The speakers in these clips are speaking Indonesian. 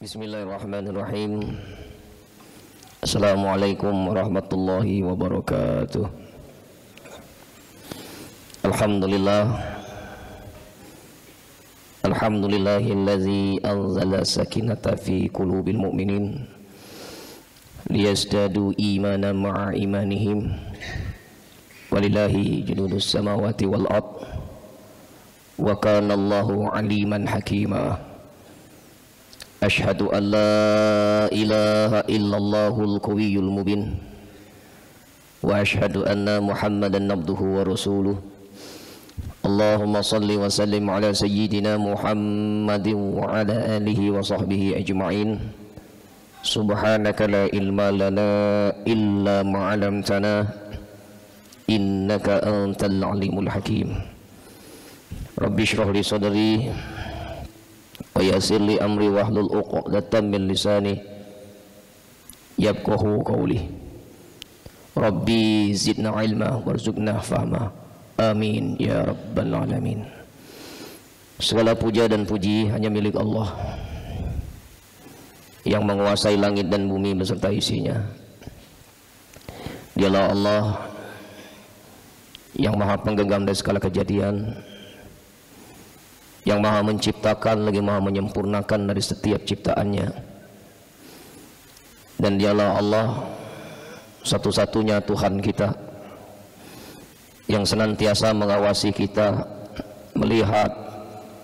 Bismillahirrahmanirrahim. Assalamualaikum warahmatullahi wabarakatuh. Alhamdulillahillazi anzala sakinata fi qulubil mu'minin liyazdadu imanan ma'a imanihim walillahi junudus samawati wal ard wa kana Allahu aliman hakima. Ashhadu an la ilaha illallahul qawiyyul mubin wa ashhadu anna Muhammadan abduhu wa rasuluh. Allahumma salli wa sallim ala sayyidina Muhammadin wa ala alihi wa sahbihi ajma'in. Subhanaka la ilma lana illa ma 'allamtana innaka antal alimul hakim. Rabbi shrah li sadri wa yassir li amri wahlul 'uqdatam min lisani yafqahu qawli. Rabbi zidna ilma warzuqna fahma. Amin ya rabbal alamin. Segala puja dan puji hanya milik Allah yang menguasai langit dan bumi beserta isinya. Dialah Allah yang maha penggenggam dari segala kejadian, yang maha menciptakan lagi maha menyempurnakan dari setiap ciptaannya. Dan dialah Allah satu-satunya Tuhan kita yang senantiasa mengawasi kita, melihat,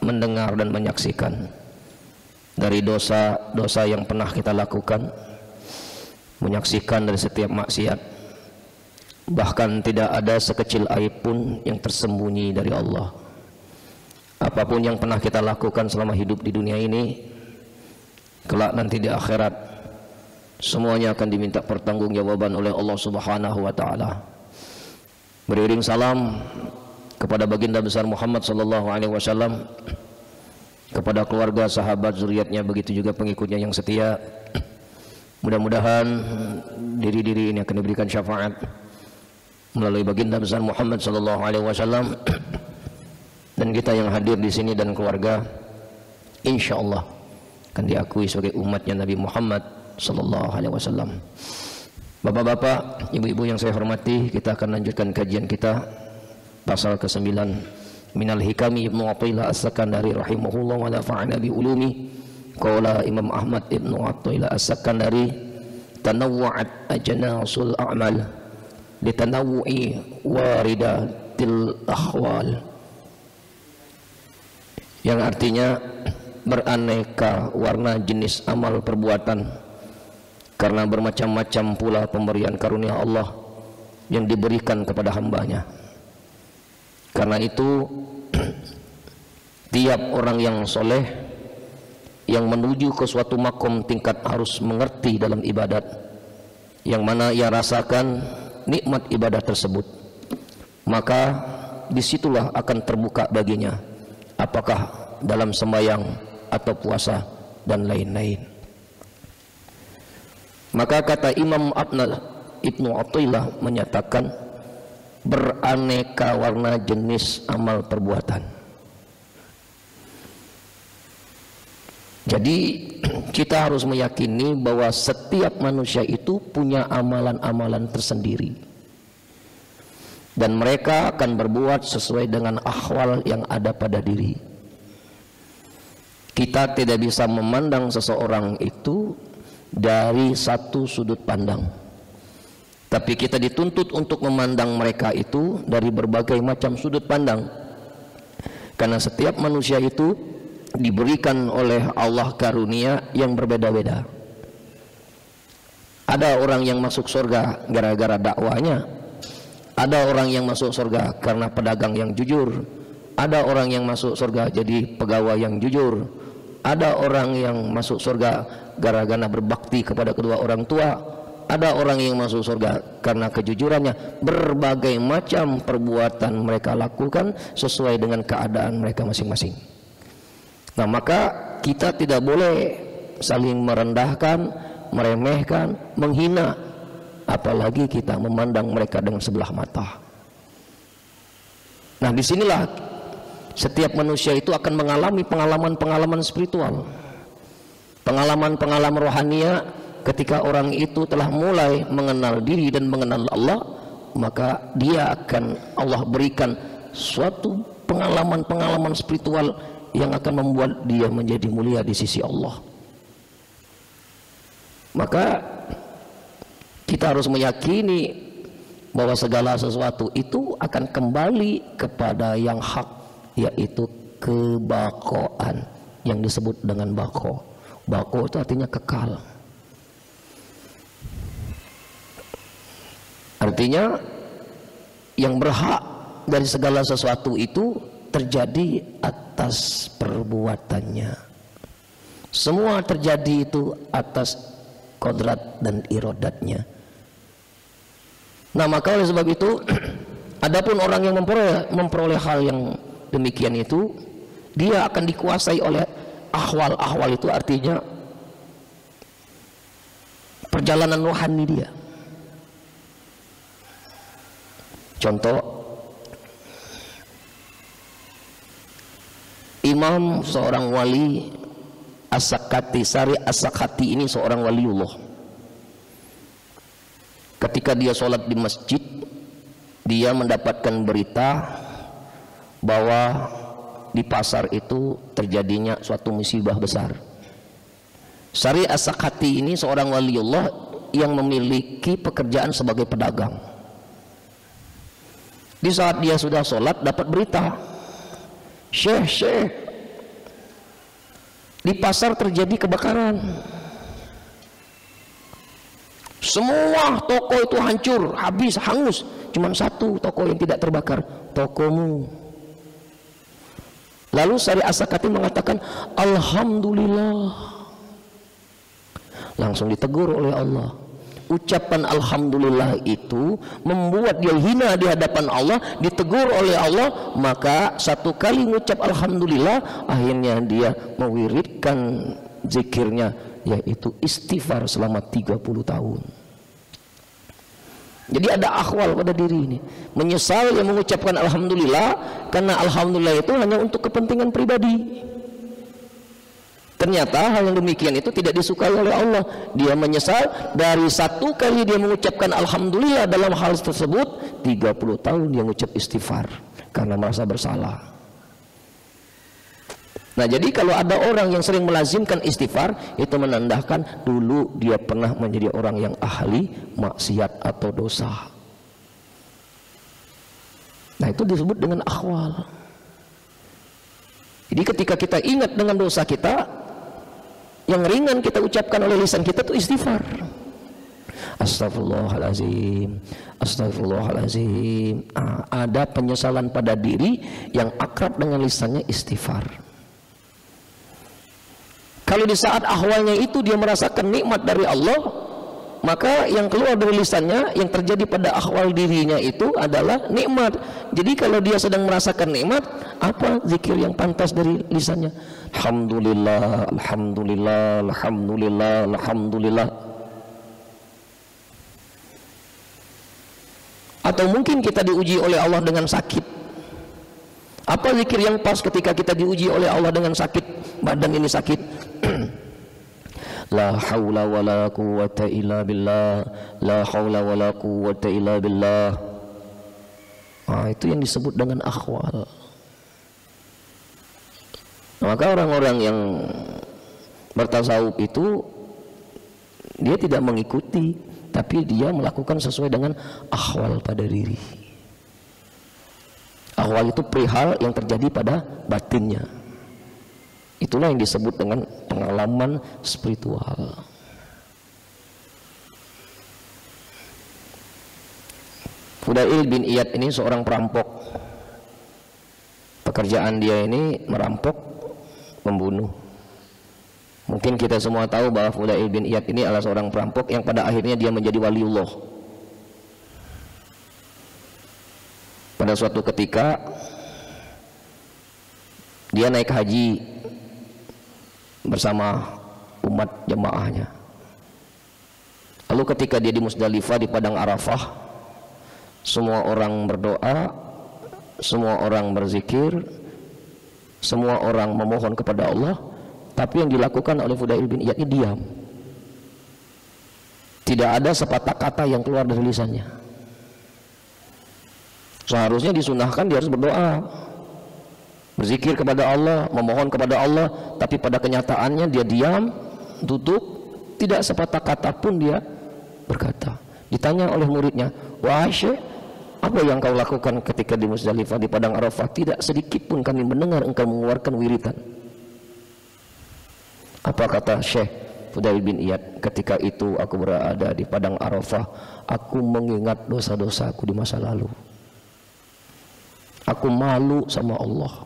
mendengar dan menyaksikan dari dosa-dosa yang pernah kita lakukan, menyaksikan dari setiap maksiat. Bahkan tidak ada sekecil aib pun yang tersembunyi dari Allah. Apapun yang pernah kita lakukan selama hidup di dunia ini, kelak nanti di akhirat semuanya akan diminta pertanggungjawaban oleh Allah Subhanahu wa taala. Beriring salam kepada baginda besar Muhammad sallallahu alaihi wasallam, kepada keluarga, sahabat, zuriatnya, begitu juga pengikutnya yang setia. Mudah-mudahan diri-diri ini akan diberikan syafaat melalui baginda besar Muhammad sallallahu alaihi wasallam, dan kita yang hadir di sini dan keluarga insyaallah akan diakui sebagai umatnya Nabi Muhammad sallallahu alaihi wasallam. Bapak-bapak, ibu-ibu yang saya hormati, kita akan lanjutkan kajian kita pasal ke-9 Minal Hikami Ibnu Athaillah As-Sakandari rahimahullah wa nafa'ana bi ulumi. Qala Imam Ahmad Ibnu Athaillah As-Sakandari, tanawwa'at ajnasul a'mal litanawwu'i waridatil ahwal, yang artinya beraneka warna jenis amal perbuatan karena bermacam-macam pula pemberian karunia Allah yang diberikan kepada hambanya. Karena itu tiap orang yang soleh yang menuju ke suatu makom tingkat harus mengerti dalam ibadat, yang mana ia rasakan nikmat ibadah tersebut, maka disitulah akan terbuka baginya apakah dalam sembahyang atau puasa dan lain-lain. Maka kata Imam Ibnu Athaillah menyatakan beraneka warna jenis amal perbuatan. Jadi kita harus meyakini bahwa setiap manusia itu punya amalan-amalan tersendiri, dan mereka akan berbuat sesuai dengan ahwal yang ada pada diri. Kita tidak bisa memandang seseorang itu dari satu sudut pandang, tapi kita dituntut untuk memandang mereka itu dari berbagai macam sudut pandang, karena setiap manusia itu diberikan oleh Allah karunia yang berbeda-beda. Ada orang yang masuk surga gara-gara dakwanya, ada orang yang masuk surga karena pedagang yang jujur, ada orang yang masuk surga jadi pegawai yang jujur, ada orang yang masuk surga gara-gara berbakti kepada kedua orang tua, ada orang yang masuk surga karena kejujurannya. Berbagai macam perbuatan mereka lakukan sesuai dengan keadaan mereka masing-masing. Nah, maka kita tidak boleh saling merendahkan, meremehkan, menghina, apalagi kita memandang mereka dengan sebelah mata. Nah, disinilah setiap manusia itu akan mengalami pengalaman-pengalaman spiritual. pengalaman-pengalaman rohania. Ketika orang itu telah mulai mengenal diri dan mengenal Allah, maka dia akan Allah berikan suatu pengalaman-pengalaman spiritual yang akan membuat dia menjadi mulia di sisi Allah. Maka kita harus meyakini bahwa segala sesuatu itu akan kembali kepada yang hak, yaitu kebakoan, yang disebut dengan bako. Bako itu artinya kekal. Artinya yang berhak dari segala sesuatu itu terjadi atas perbuatannya. Semua terjadi itu atas kodrat dan irodatnya. Nah, maka oleh sebab itu adapun orang yang memperoleh hal yang demikian itu, dia akan dikuasai oleh ahwal itu, artinya perjalanan rohani dia. Contoh, imam seorang wali As-Sakati, Sari As-Sakati ini seorang waliullah. Ketika dia sholat di masjid, dia mendapatkan berita bahwa di pasar itu terjadinya suatu musibah besar. Sari As-Sakati ini seorang waliullah yang memiliki pekerjaan sebagai pedagang. Di saat dia sudah sholat dapat berita, Syekh, di pasar terjadi kebakaran. Semua toko itu hancur, habis, hangus. Cuman satu toko yang tidak terbakar, tokomu. Lalu Sari As-Sakati mengatakan, Alhamdulillah. Langsung ditegur oleh Allah. Ucapan Alhamdulillah itu membuat dia hina di hadapan Allah, ditegur oleh Allah. Maka satu kali mengucap Alhamdulillah, akhirnya dia mewiridkan zikirnya, yaitu istighfar selama 30 tahun. Jadi ada akhwal pada diri ini. Menyesal yang mengucapkan Alhamdulillah, karena Alhamdulillah itu hanya untuk kepentingan pribadi. Ternyata hal yang demikian itu tidak disukai oleh Allah. Dia menyesal dari satu kali dia mengucapkan Alhamdulillah dalam hal tersebut, 30 tahun dia mengucap istighfar karena merasa bersalah. Nah, jadi kalau ada orang yang sering melazimkan istighfar, itu menandakan dulu dia pernah menjadi orang yang ahli maksiat atau dosa. Nah, itu disebut dengan akhwal. Jadi ketika kita ingat dengan dosa kita, yang ringan kita ucapkan oleh lisan kita itu istighfar. Astagfirullahaladzim, astagfirullahaladzim. Ada penyesalan pada diri yang akrab dengan lisannya istighfar. Kalau di saat ahwalnya itu dia merasakan nikmat dari Allah, maka yang keluar dari lisannya, yang terjadi pada ahwal dirinya itu adalah nikmat. Jadi kalau dia sedang merasakan nikmat, apa zikir yang pantas dari lisannya? Alhamdulillah, alhamdulillah, alhamdulillah, alhamdulillah. Atau mungkin kita diuji oleh Allah dengan sakit. Apa zikir yang pas ketika kita diuji oleh Allah dengan sakit? Badan ini sakit. La haula wala quwwata illa billah, la haula wala quwwata illa billah. Itu yang disebut dengan akhwal. Maka orang-orang yang bertasawuf itu dia tidak mengikuti, tapi dia melakukan sesuai dengan akhwal pada diri. Akhwal itu perihal yang terjadi pada batinnya. Itulah yang disebut dengan pengalaman spiritual. Fudail bin Iyad ini seorang perampok. Pekerjaan dia ini merampok, membunuh. Mungkin kita semua tahu bahwa Fudail bin Iyad ini adalah seorang perampok yang pada akhirnya dia menjadi waliullah. Pada suatu ketika dia naik haji bersama umat jemaahnya. Lalu ketika dia di Musdalifah di padang Arafah, semua orang berdoa, semua orang berzikir, semua orang memohon kepada Allah. Tapi yang dilakukan oleh Fudail bin Iyad ini diam. Tidak ada sepatah kata yang keluar dari lisannya. Seharusnya disunahkan dia harus berdoa, berzikir kepada Allah, memohon kepada Allah, tapi pada kenyataannya dia diam, tutup, tidak sepatah kata pun dia berkata. Ditanya oleh muridnya, "Wahai Syekh, apa yang kau lakukan ketika di Muzdalifah, di padang Arafah? Tidak sedikit pun kami mendengar engkau mengeluarkan wiritan." Apa kata Syekh Fudail bin Iyad? "Ketika itu aku berada di padang Arafah, aku mengingat dosa-dosaku di masa lalu. Aku malu sama Allah.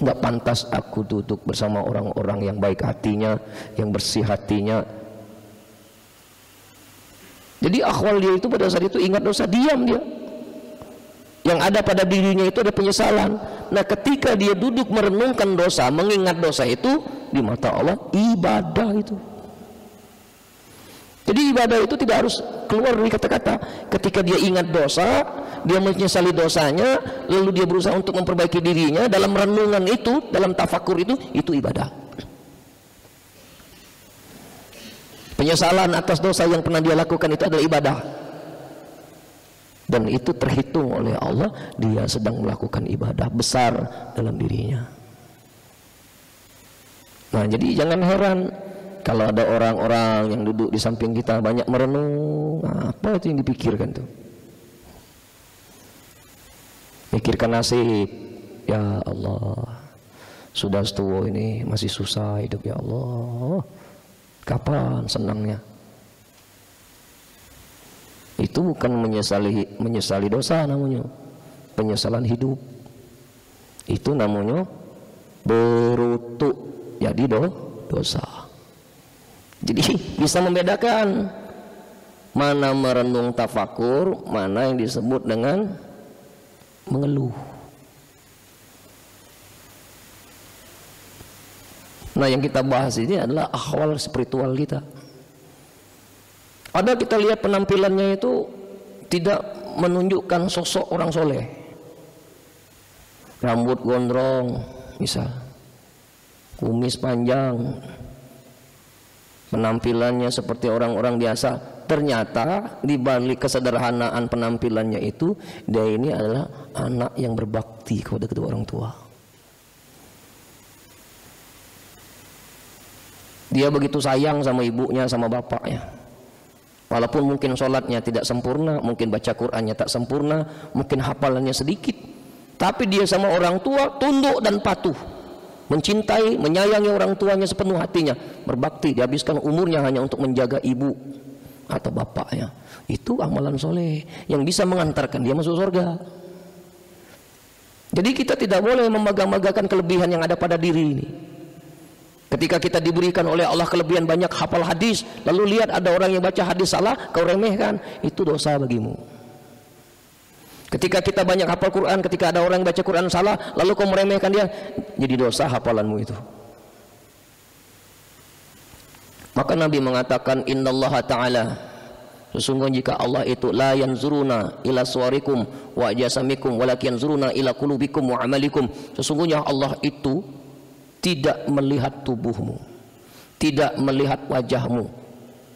Nggak pantas aku duduk bersama orang-orang yang baik hatinya, yang bersih hatinya." Jadi akhwal dia itu pada saat itu ingat dosa, diam dia. Yang ada pada dirinya itu ada penyesalan. Nah, ketika dia duduk merenungkan dosa, mengingat dosa itu, di mata Allah ibadah itu. Jadi ibadah itu tidak harus keluar dari kata-kata. Ketika dia ingat dosa, dia menyesali dosanya, lalu dia berusaha untuk memperbaiki dirinya dalam renungan itu, dalam tafakur itu ibadah. Penyesalan atas dosa yang pernah dia lakukan itu adalah ibadah. Dan itu terhitung oleh Allah, dia sedang melakukan ibadah besar dalam dirinya. Nah, jadi jangan heran kalau ada orang-orang yang duduk di samping kita banyak merenung. Apa itu yang dipikirkan tuh? Pikirkan nasib. Ya Allah, sudah setua ini masih susah hidup, ya Allah. Kapan senangnya? Itu bukan menyesali dosa namanya, penyesalan hidup. Itu namanya berutuk jadi dosa. Jadi bisa membedakan mana merenung tafakur, mana yang disebut dengan mengeluh. Nah, yang kita bahas ini adalah akhwal spiritual kita. Ada kita lihat penampilannya itu tidak menunjukkan sosok orang soleh. Rambut gondrong misal, kumis panjang, penampilannya seperti orang-orang biasa. Ternyata di balik kesederhanaan penampilannya itu, dia ini adalah anak yang berbakti kepada kedua orang tua. Dia begitu sayang sama ibunya, sama bapaknya. Walaupun mungkin sholatnya tidak sempurna, mungkin baca Qur'annya tak sempurna, mungkin hafalannya sedikit, tapi dia sama orang tua tunduk dan patuh, mencintai, menyayangi orang tuanya sepenuh hatinya, berbakti, dihabiskan umurnya hanya untuk menjaga ibu atau bapaknya. Itu amalan soleh yang bisa mengantarkan dia masuk surga. Jadi kita tidak boleh memegah-megahkan kelebihan yang ada pada diri ini. Ketika kita diberikan oleh Allah kelebihan banyak hafal hadis, lalu lihat ada orang yang baca hadis salah, kau remehkan, itu dosa bagimu. Ketika kita banyak hafal Quran, ketika ada orang yang baca Quran salah, lalu kau meremehkan dia, jadi dosa hafalanmu itu. Maka Nabi mengatakan, innallaha ta'ala, sesungguhnya jika Allah itu la yanzuruna ila suwarikum wa jasamikum walakin yanzuruna ila qulubikum wa amalikum, sesungguhnya Allah itu tidak melihat tubuhmu, tidak melihat wajahmu,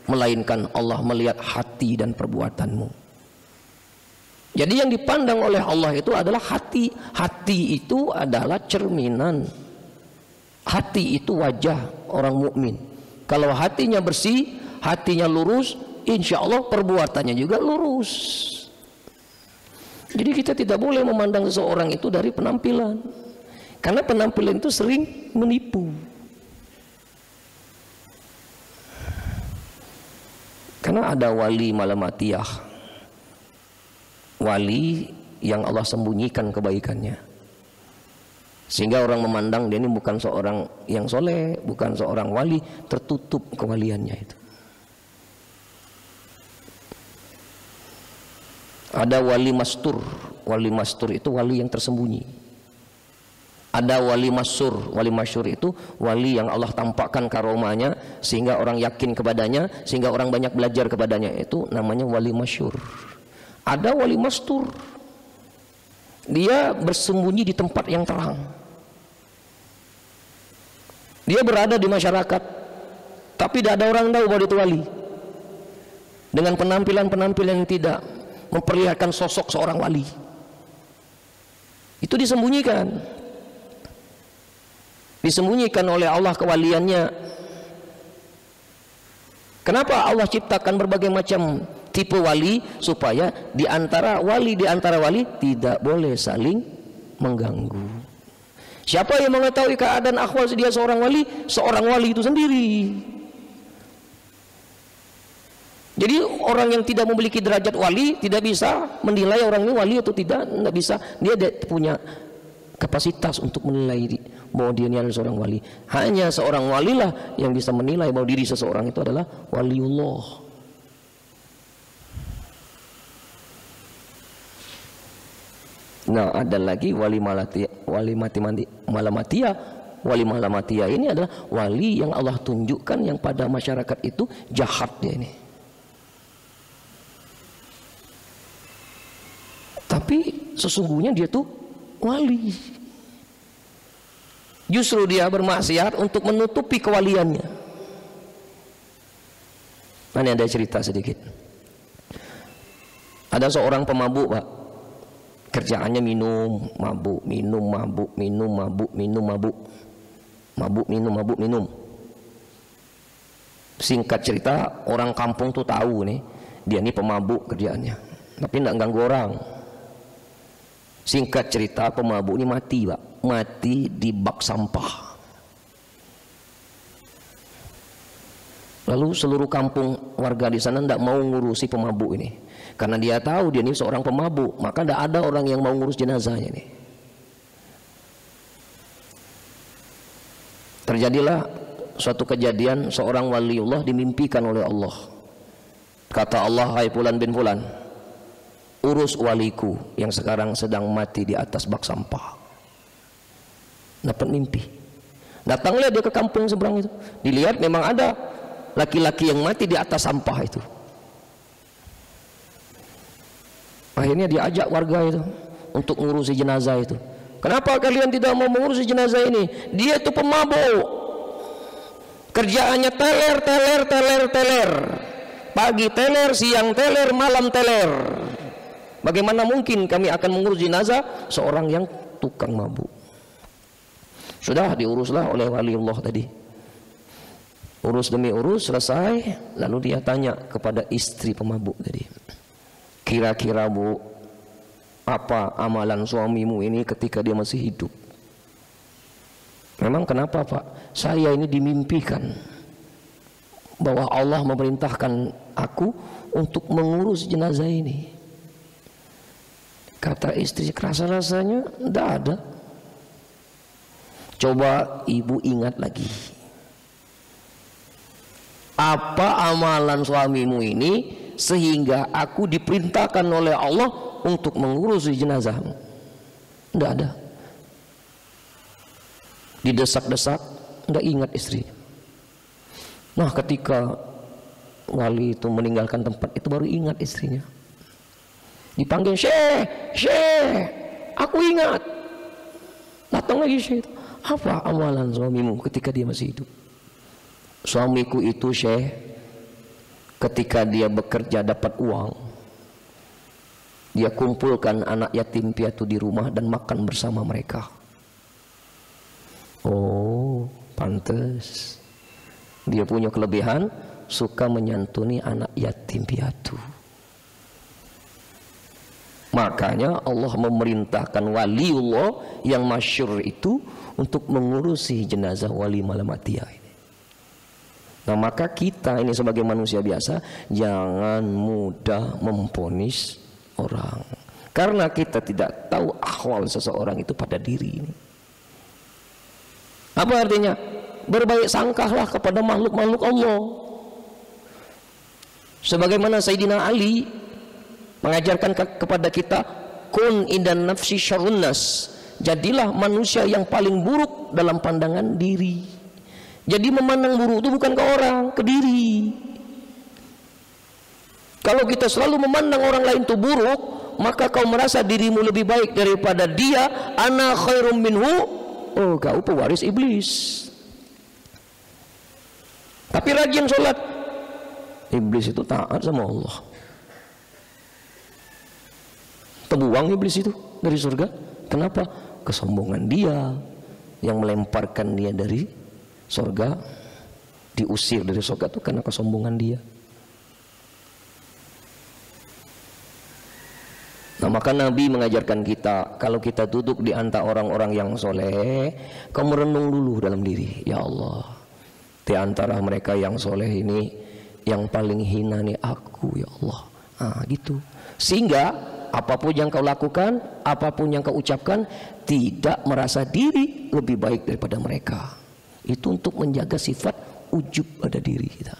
melainkan Allah melihat hati dan perbuatanmu. Jadi yang dipandang oleh Allah itu adalah hati. Hati itu adalah cerminan, hati itu wajah orang mukmin. Kalau hatinya bersih, hatinya lurus, insya Allah perbuatannya juga lurus. Jadi kita tidak boleh memandang seseorang itu dari penampilan, karena penampilan itu sering menipu. Karena ada wali malamatiyah, wali yang Allah sembunyikan kebaikannya, sehingga orang memandang dia ini bukan seorang yang soleh, bukan seorang wali, tertutup kewaliannya itu. Ada wali mastur. Wali mastur itu wali yang tersembunyi. Ada wali masyhur. Wali masyhur itu wali yang Allah tampakkan karomanya sehingga orang yakin kepadanya, sehingga orang banyak belajar kepadanya. Itu namanya wali masyhur. Ada wali mastur, dia bersembunyi di tempat yang terang. Dia berada di masyarakat, tapi tidak ada orang tahu bahwa dia itu wali. Dengan penampilan-penampilan yang tidak memperlihatkan sosok seorang wali. Itu disembunyikan. Disembunyikan oleh Allah kewaliannya. Kenapa Allah ciptakan berbagai macam tipe wali? Supaya di antara wali tidak boleh saling mengganggu. Siapa yang mengetahui keadaan akhwal dia seorang wali? Seorang wali itu sendiri. Jadi orang yang tidak memiliki derajat wali tidak bisa menilai orang ini wali atau tidak bisa. Dia punya kapasitas untuk menilai bahwa dia ini adalah seorang wali. Hanya seorang walilah yang bisa menilai bahwa diri seseorang itu adalah waliullah. Nah, ada lagi wali malamatia. Wali malamatia ini adalah wali yang Allah tunjukkan yang pada masyarakat itu jahat dia ini. Tapi sesungguhnya dia tuh wali. Justru dia bermaksiat untuk menutupi kewaliannya. Ini ada cerita sedikit. Ada seorang pemabuk, Pak. Kerjaannya minum, mabuk, minum, mabuk, minum, mabuk, minum, mabuk. Mabuk, minum, mabuk, minum. Singkat cerita, orang kampung tuh tahu nih, dia ini pemabuk kerjaannya. Tapi enggak ganggu orang. Singkat cerita, pemabuk ini mati, Pak. Mati di bak sampah. Lalu seluruh kampung warga di sana tidak mau ngurusi pemabuk ini, karena dia tahu dia ini seorang pemabuk. Maka tidak ada orang yang mau ngurus jenazahnya ini. Terjadilah suatu kejadian, seorang waliullah dimimpikan oleh Allah. Kata Allah, hai fulan bin fulan, urus waliku yang sekarang sedang mati di atas bak sampah. Dapat mimpi. Datanglah dia ke kampung seberang itu. Dilihat memang ada laki-laki yang mati di atas sampah itu. Akhirnya diajak warga itu untuk ngurusi jenazah itu. Kenapa kalian tidak mau mengurusi jenazah ini? Dia itu pemabuk. Kerjaannya teler, teler, teler, teler. Pagi teler, siang teler, malam teler. Bagaimana mungkin kami akan mengurus jenazah seorang yang tukang mabuk? Sudah diuruslah oleh waliullah tadi. Urus demi urus selesai, lalu dia tanya kepada istri pemabuk tadi, kira-kira Bu, apa amalan suamimu ini ketika dia masih hidup? Memang kenapa Pak? Saya ini dimimpikan bahwa Allah memerintahkan aku untuk mengurus jenazah ini. Kata istri, rasa-rasanya tidak ada. Coba ibu ingat lagi, apa amalan suamimu ini sehingga aku diperintahkan oleh Allah untuk mengurus jenazahmu? Tidak ada. Didesak-desak, tidak ingat istrinya. Nah, ketika wali itu meninggalkan tempat itu baru ingat istrinya. Dipanggil, Syekh, aku ingat. Datang lagi Syekh. Apa amalan suamimu ketika dia masih hidup? Suamiku itu Syekh, ketika dia bekerja dapat uang, dia kumpulkan anak yatim piatu di rumah dan makan bersama mereka. Oh, pantes. Dia punya kelebihan, suka menyantuni anak yatim piatu. Makanya Allah memerintahkan waliullah yang masyhur itu untuk mengurusi jenazah wali malamatia ini. Nah, maka kita ini sebagai manusia biasa jangan mudah memvonis orang, karena kita tidak tahu ahwal seseorang itu pada diri ini. Apa artinya? Berbaik sangkalah kepada makhluk-makhluk Allah. Sebagaimana Sayyidina Ali mengajarkan kepada kita, kun indan nafsi syarrun nas, jadilah manusia yang paling buruk dalam pandangan diri. Jadi memandang buruk itu bukan ke orang, ke diri. Kalau kita selalu memandang orang lain itu buruk, maka kau merasa dirimu lebih baik daripada dia. Ana khairum minhu. Oh, kau pewaris iblis. tapi rajin sholat. Iblis itu taat sama Allah. Terbuang iblis itu dari surga. Kenapa? Kesombongan dia yang melemparkan dia dari surga. Diusir dari surga itu karena kesombongan dia. Nah, maka Nabi mengajarkan kita, kalau kita duduk di antara orang-orang yang soleh, kamu renung dulu dalam diri, ya Allah, di antara mereka yang soleh ini, yang paling hina nih aku, ya Allah. Nah, gitu. Sehingga apapun yang kau lakukan, apapun yang kau ucapkan, tidak merasa diri lebih baik daripada mereka. Itu untuk menjaga sifat ujub pada diri kita.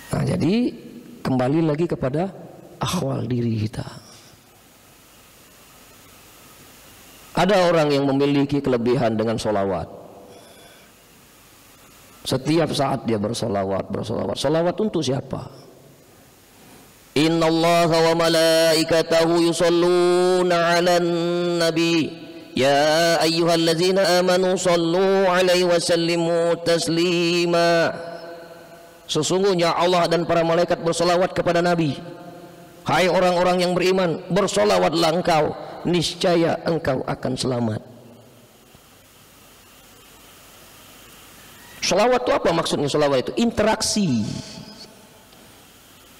Nah, jadi kembali lagi kepada ahwal diri kita. Ada orang yang memiliki kelebihan dengan sholawat. Setiap saat dia bersolawat. Solawat untuk siapa? Innallaha wa malaikatahu yusalluna 'alan nabi ya ayyuhallazina amanu sallu 'alaihi wa sallimu taslima. Sesungguhnya Allah dan para malaikat bersolawat kepada Nabi. Hai orang-orang yang beriman, bersolawatlah engkau, niscaya engkau akan selamat. Solawat itu apa maksudnya? Solawat itu interaksi.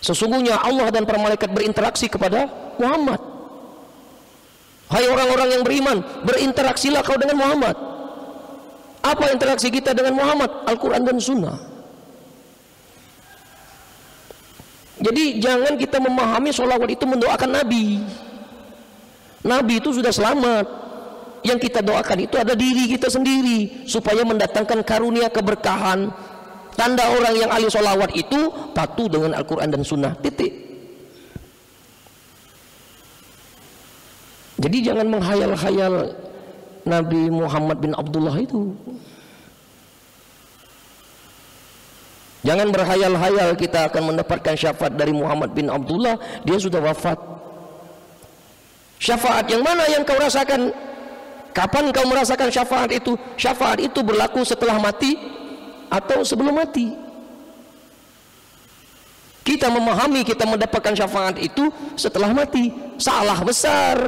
Sesungguhnya Allah dan para malaikat berinteraksi kepada Muhammad. Hai orang-orang yang beriman, berinteraksilah kau dengan Muhammad. Apa interaksi kita dengan Muhammad? Al-Quran dan Sunnah. Jadi jangan kita memahami sholawat itu mendoakan Nabi. Nabi itu sudah selamat. Yang kita doakan itu ada diri kita sendiri, supaya mendatangkan karunia keberkahan. Tanda orang yang ahli sholawat itu patuh dengan Al-Quran dan Sunnah. Titik. Jadi jangan menghayal-hayal Nabi Muhammad bin Abdullah itu. Jangan berhayal-hayal kita akan mendapatkan syafaat dari Muhammad bin Abdullah, dia sudah wafat. Syafaat yang mana yang kau rasakan? Kapan kau merasakan syafaat itu? Syafaat itu berlaku setelah mati atau sebelum mati? Kita memahami kita mendapatkan syafaat itu setelah mati, salah besar.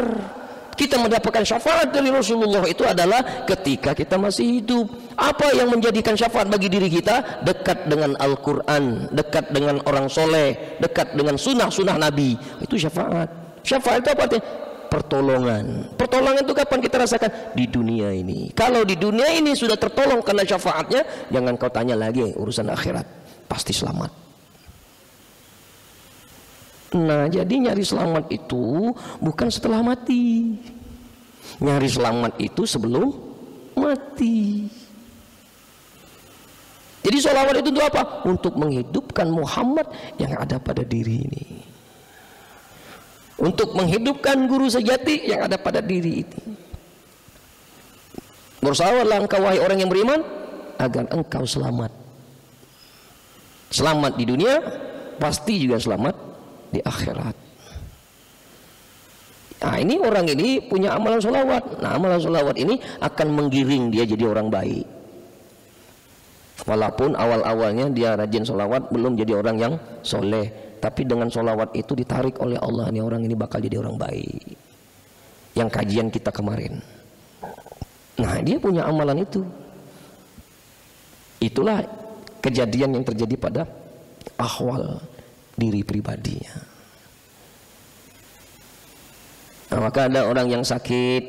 Kita mendapatkan syafaat dari Rasulullah itu adalah ketika kita masih hidup. Apa yang menjadikan syafaat bagi diri kita? Dekat dengan Al-Quran, dekat dengan orang soleh, dekat dengan sunnah-sunnah Nabi. Itu syafaat. Syafaat itu apa artinya? Pertolongan. Pertolongan itu kapan kita rasakan? Di dunia ini. Kalau di dunia ini sudah tertolong karena syafaatnya, jangan kau tanya lagi urusan akhirat, pasti selamat. Nah, jadi nyari selamat itu bukan setelah mati. Nyari selamat itu sebelum mati. Jadi sholawat itu untuk apa? Untuk menghidupkan Muhammad yang ada pada diri ini. Untuk menghidupkan guru sejati yang ada pada diri ini. Bersalawatlah engkau wahai orang yang beriman, agar engkau selamat. Selamat di dunia, pasti juga selamat di akhirat. Nah, ini orang ini punya amalan sholawat. Nah, amalan sholawat ini akan menggiring dia jadi orang baik. Walaupun awal-awalnya dia rajin sholawat, belum jadi orang yang soleh, tapi dengan sholawat itu ditarik oleh Allah, nih orang ini bakal jadi orang baik. Yang kajian kita kemarin. Nah, dia punya amalan itu. Itulah kejadian yang terjadi pada ahwal diri pribadinya. Nah, maka ada orang yang sakit,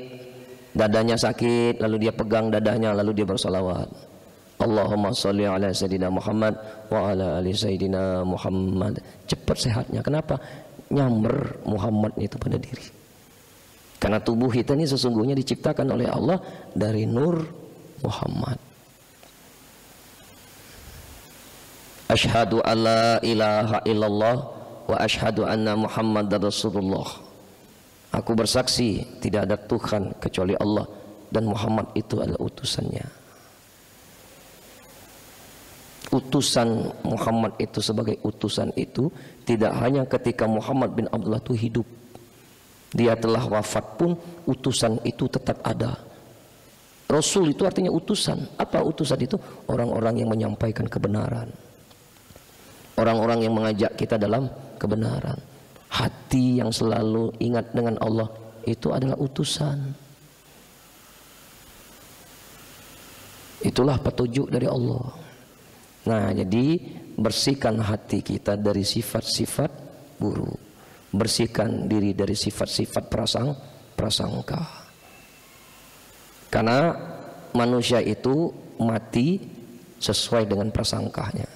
dadanya sakit, lalu dia pegang dadanya, lalu dia bersalawat. Allahumma sholli ala sayyidina Muhammad wa ala ali sayyidina Muhammad. Cepat sehatnya. Kenapa? Nyamber Muhammad itu pada diri. Karena tubuh kita ini sesungguhnya diciptakan oleh Allah dari nur Muhammad. Asyhadu alla ilaha illallah wa asyhadu anna Muhammadar Rasulullah. Aku bersaksi tidak ada Tuhan kecuali Allah dan Muhammad itu adalah utusannya. Utusan Muhammad itu sebagai utusan itu tidak hanya ketika Muhammad bin Abdullah itu hidup. Dia telah wafat pun utusan itu tetap ada. Rasul itu artinya utusan. Apa utusan itu? Orang-orang yang menyampaikan kebenaran, orang-orang yang mengajak kita dalam kebenaran. Hati yang selalu ingat dengan Allah itu adalah utusan. Itulah petunjuk dari Allah. Nah, jadi bersihkan hati kita dari sifat-sifat buruk, bersihkan diri dari sifat-sifat prasangka. Karena manusia itu mati sesuai dengan prasangkanya.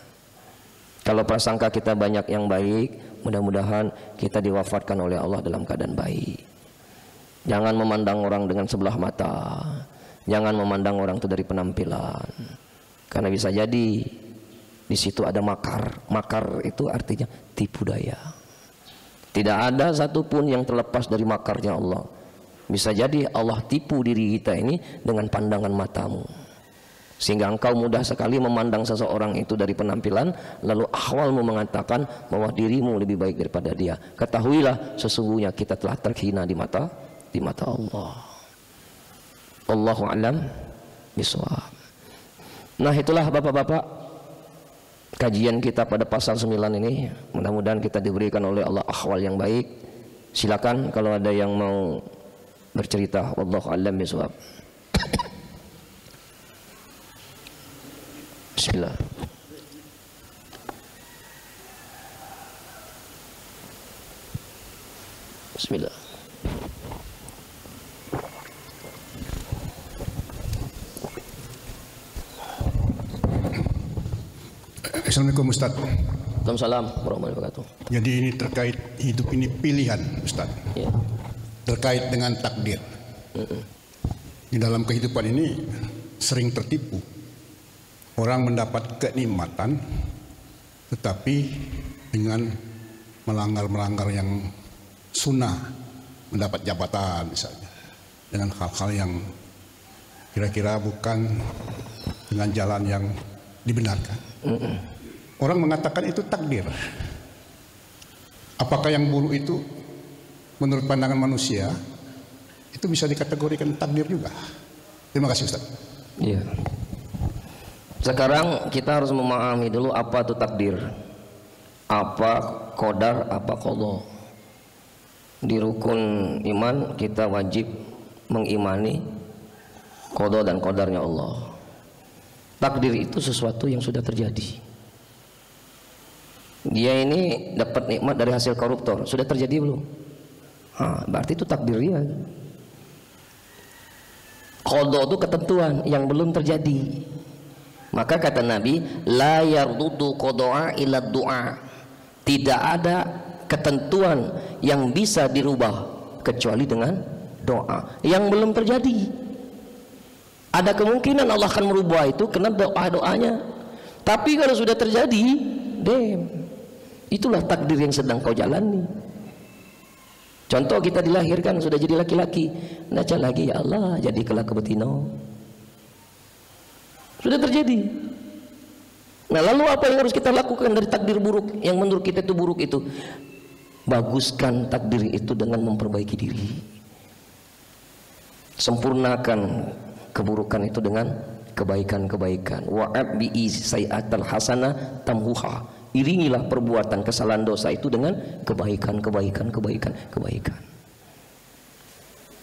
Kalau prasangka kita banyak yang baik, mudah-mudahan kita diwafatkan oleh Allah dalam keadaan baik. Jangan memandang orang dengan sebelah mata. Jangan memandang orang itu dari penampilan. Karena bisa jadi di situ ada makar. Makar itu artinya tipu daya. Tidak ada satupun yang terlepas dari makarnya Allah. Bisa jadi Allah tipu diri kita ini dengan pandangan matamu, sehingga engkau mudah sekali memandang seseorang itu dari penampilan, lalu ahwalmu mengatakan bahwa dirimu lebih baik daripada dia. Ketahuilah sesungguhnya kita telah terhina di mata Allah. Allahu a'lam bishawab. Nah, itulah Bapak-bapak kajian kita pada pasal 9 ini. Mudah-mudahan kita diberikan oleh Allah ahwal yang baik. Silakan kalau ada yang mau bercerita. Wallahu a'lam bishawab. Bismillah. Bismillah. Assalamualaikum Ustaz. Waalaikumsalam warahmatullahi wabarakatuh. Jadi ini terkait hidup ini pilihan Ustaz. Ya. Terkait dengan takdir. Di dalam kehidupan ini sering tertipu. Orang mendapat kenikmatan tetapi dengan melanggar yang sunnah, mendapat jabatan misalnya, dengan hal-hal yang kira-kira bukan dengan jalan yang dibenarkan. Orang mengatakan itu takdir. Apakah yang buruk itu menurut pandangan manusia itu bisa dikategorikan takdir juga? Terima kasih Ustaz. Iya. Sekarang kita harus memahami dulu apa itu takdir, apa qadar, apa qada. Di rukun iman kita wajib mengimani qada dan qadarnya Allah. Takdir itu sesuatu yang sudah terjadi. Dia ini dapat nikmat dari hasil koruptor, sudah terjadi belum? Berarti itu takdir dia. Qada itu ketentuan yang belum terjadi. Maka kata Nabi, la yardudu qada'a illa du'a. Tidak ada ketentuan yang bisa dirubah kecuali dengan doa yang belum terjadi. Ada kemungkinan Allah akan merubah itu karena doa-doanya. Tapi kalau sudah terjadi, itulah takdir yang sedang kau jalani. Contoh, kita dilahirkan sudah jadi laki-laki, naca lagi ya Allah jadi kelak betina. Sudah terjadi. Nah, lalu apa yang harus kita lakukan dari takdir buruk yang menurut kita itu buruk itu? Baguskan takdir itu dengan memperbaiki diri. Sempurnakan keburukan itu dengan kebaikan-kebaikan. Wa'ab bi'i sayi'atal hasanah tamhuha. Iringilah perbuatan kesalahan dosa itu dengan kebaikan.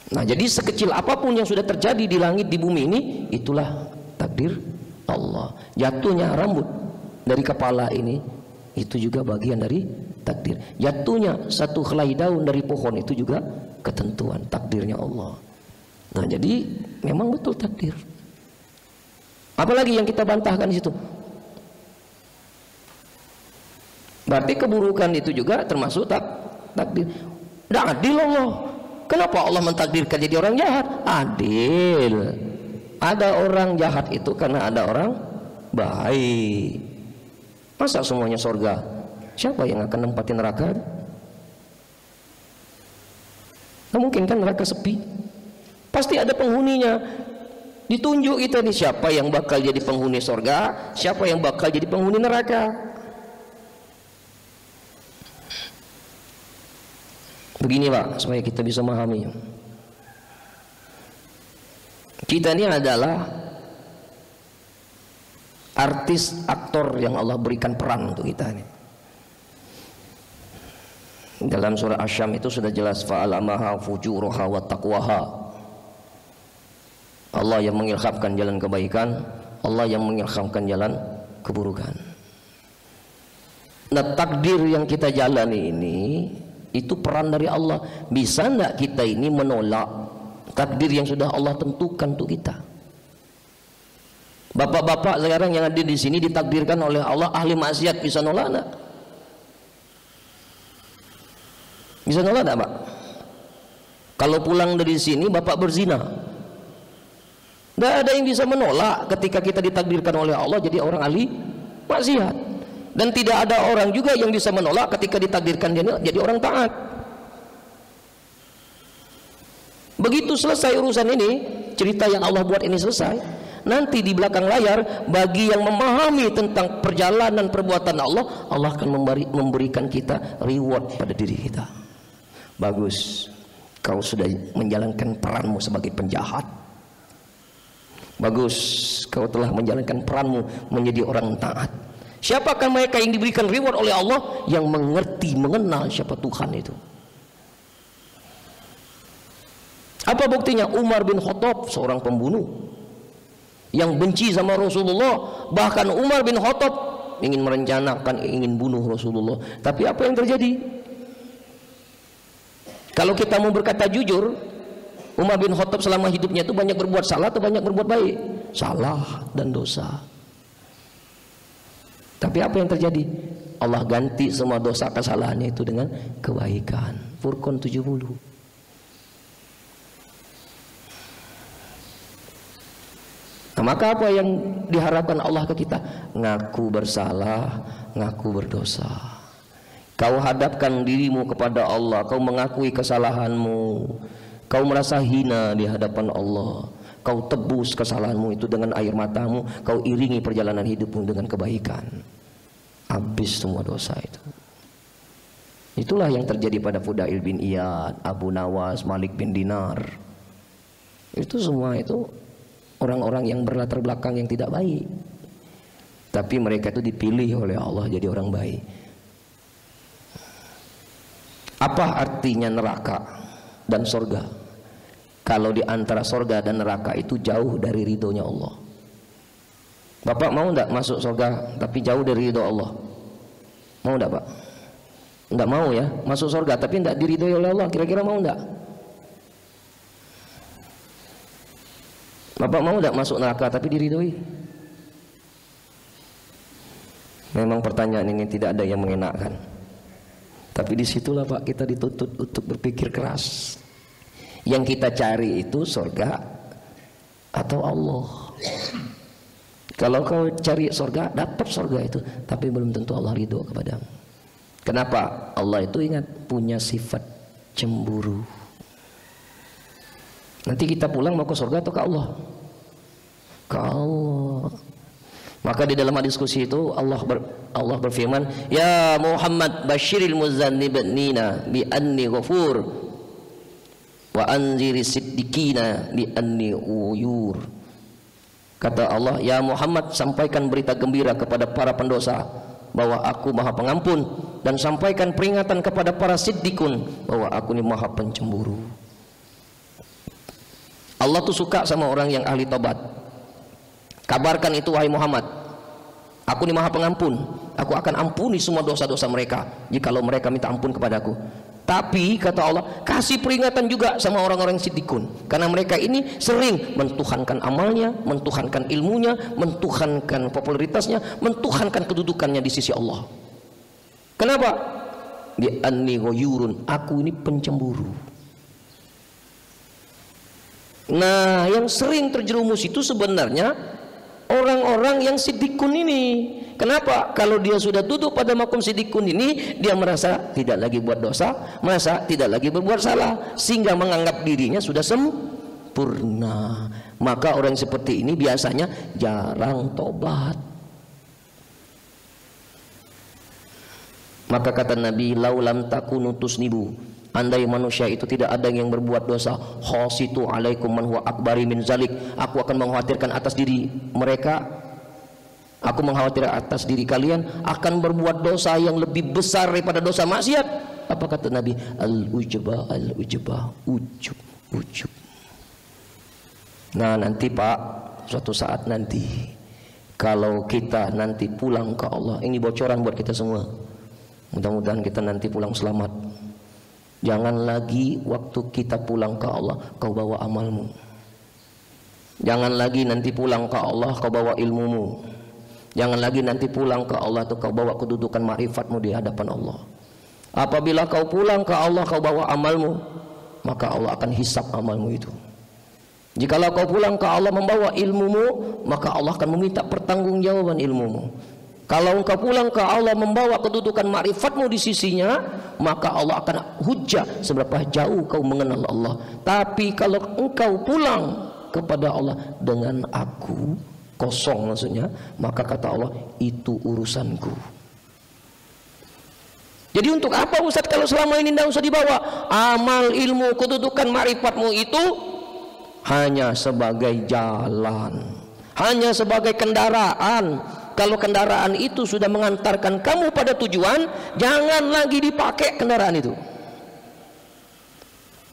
Nah, jadi sekecil apapun yang sudah terjadi di langit di bumi ini, itulah takdir Allah. Jatuhnya rambut dari kepala ini, itu juga bagian dari takdir. Jatuhnya satu helai daun dari pohon, itu juga ketentuan takdirnya Allah. Nah, jadi memang betul takdir. Apalagi yang kita bantahkan di situ? Berarti keburukan itu juga termasuk takdir. Tidak adil Allah. Kenapa Allah mentakdirkan jadi orang jahat? Adil. Ada orang jahat itu karena ada orang baik. Masa semuanya surga? Siapa yang akan nempati neraka? Nah, mungkin kan neraka sepi. Pasti ada penghuninya. Ditunjuk kita nih siapa yang bakal jadi penghuni surga, siapa yang bakal jadi penghuni neraka. Begini Pak, supaya kita bisa memahami. Kita ini adalah artis, aktor yang Allah berikan peran untuk kita ini. Dalam surah Asy-Syams itu sudah jelas, fa'alamaha fujuraha wa taqwaha. Allah yang mengilhamkan jalan kebaikan, Allah yang mengilhamkan jalan keburukan. Nah, takdir yang kita jalani ini itu peran dari Allah. Bisa enggak kita ini menolak takdir yang sudah Allah tentukan untuk kita? Bapak-bapak sekarang yang ada di sini ditakdirkan oleh Allah ahli maksiat, bisa nolak enggak? Bisa nolak enggak, Pak? Kalau pulang dari sini bapak berzina, enggak ada yang bisa menolak ketika kita ditakdirkan oleh Allah jadi orang ahli maksiat. Dan tidak ada orang juga yang bisa menolak ketika ditakdirkan dia jadi orang taat. Begitu selesai urusan ini, cerita yang Allah buat ini selesai, nanti di belakang layar bagi yang memahami tentang perjalanan perbuatan Allah, Allah akan memberikan kita reward pada diri kita. Bagus, kau sudah menjalankan peranmu sebagai penjahat. Bagus, kau telah menjalankan peranmu menjadi orang taat. Siapakah mereka yang diberikan reward oleh Allah? Yang mengerti, mengenal siapa Tuhan itu. Apa buktinya? Umar bin Khattab, seorang pembunuh yang benci sama Rasulullah. Bahkan Umar bin Khattab ingin merencanakan, ingin bunuh Rasulullah. Tapi apa yang terjadi? Kalau kita mau berkata jujur, Umar bin Khattab selama hidupnya itu banyak berbuat salah atau banyak berbuat baik? Salah dan dosa. Tapi apa yang terjadi? Allah ganti semua dosa kesalahannya itu dengan kebaikan. Furqan 70. Nah, maka apa yang diharapkan Allah ke kita? Ngaku bersalah, ngaku berdosa. Kau hadapkan dirimu kepada Allah, kau mengakui kesalahanmu, kau merasa hina di hadapan Allah, kau tebus kesalahanmu itu dengan air matamu, kau iringi perjalanan hidupmu dengan kebaikan. Habis semua dosa itu. Itulah yang terjadi pada Fudail bin Iyad, Abu Nawas, Malik bin Dinar. Itu semua itu orang-orang yang berlatar belakang yang tidak baik. Tapi mereka itu dipilih oleh Allah jadi orang baik. Apa artinya neraka dan surga? Kalau di antara surga dan neraka itu jauh dari ridhonya Allah. Bapak mau enggak masuk surga tapi jauh dari ridho Allah? Mau enggak, Pak? Enggak mau ya, masuk surga tapi enggak diridhoi oleh Allah. Kira-kira mau enggak? Bapak mau enggak masuk neraka tapi diridhoi? Memang pertanyaan ini tidak ada yang mengenakkan. Tapi disitulah Pak kita dituntut untuk berpikir keras. Yang kita cari itu surga atau Allah. Kalau kau cari surga, dapat surga itu, tapi belum tentu Allah ridho kepadamu. Kenapa? Allah itu ingat punya sifat cemburu. Nanti kita pulang mau ke surga atau ke Allah? Ke Allah. Maka di dalam diskusi itu Allah berfirman, ya Muhammad basyiril muzannibina bi anni ghafur wa anziri siddiqina bi anni uyur. Kata Allah, ya Muhammad sampaikan berita gembira kepada para pendosa bahwa aku maha pengampun, dan sampaikan peringatan kepada para siddiqun bahwa aku ini maha pencemburu. Allah tuh suka sama orang yang ahli tobat. Kabarkan itu wahai Muhammad, aku ini maha pengampun, aku akan ampuni semua dosa-dosa mereka jikalau mereka minta ampun kepadaku. Tapi kata Allah, kasih peringatan juga sama orang-orang siddiqun, karena mereka ini sering mentuhankan amalnya, mentuhankan ilmunya, mentuhankan popularitasnya, mentuhankan kedudukannya di sisi Allah. Kenapa? Bi anni ghayurun, aku ini pencemburu. Nah, yang sering terjerumus itu sebenarnya orang-orang yang siddiqun ini. Kenapa? Kalau dia sudah duduk pada makom siddiqun ini, dia merasa tidak lagi buat dosa, merasa tidak lagi berbuat salah, sehingga menganggap dirinya sudah sempurna. Maka orang seperti ini biasanya jarang tobat. Maka kata Nabi, laulam takunu tusnibu, Andai manusia itu tidak ada yang berbuat dosa, khasitu alaikum man huwa akbari min zalik, aku akan mengkhawatirkan atas diri mereka, aku mengkhawatirkan atas diri kalian akan berbuat dosa yang lebih besar daripada dosa maksiat. Apa kata Nabi? Al-ujbah, al-ujbah, ujub, ujub. Nah nanti Pak, suatu saat nanti kalau kita nanti pulang ke Allah, ini bocoran buat kita semua, mudah-mudahan kita nanti pulang selamat. Jangan lagi waktu kita pulang ke Allah kau bawa amalmu. Jangan lagi nanti pulang ke Allah kau bawa ilmumu. Jangan lagi nanti pulang ke Allah tuh kau bawa kedudukan ma'rifatmu di hadapan Allah. Apabila kau pulang ke Allah kau bawa amalmu, maka Allah akan hisap amalmu itu. Jikalau kau pulang ke Allah membawa ilmumu, maka Allah akan meminta pertanggungjawaban ilmumu. Kalau engkau pulang ke Allah membawa kedudukan ma'rifatmu di sisinya, maka Allah akan hujjah seberapa jauh kau mengenal Allah. Tapi kalau engkau pulang kepada Allah dengan aku, kosong maksudnya, maka kata Allah, itu urusanku. Jadi untuk apa Ustaz kalau selama ini tidak usah dibawa? Amal, ilmu, kedudukan ma'rifatmu itu hanya sebagai jalan, hanya sebagai kendaraan. Kalau kendaraan itu sudah mengantarkan kamu pada tujuan, jangan lagi dipakai kendaraan itu.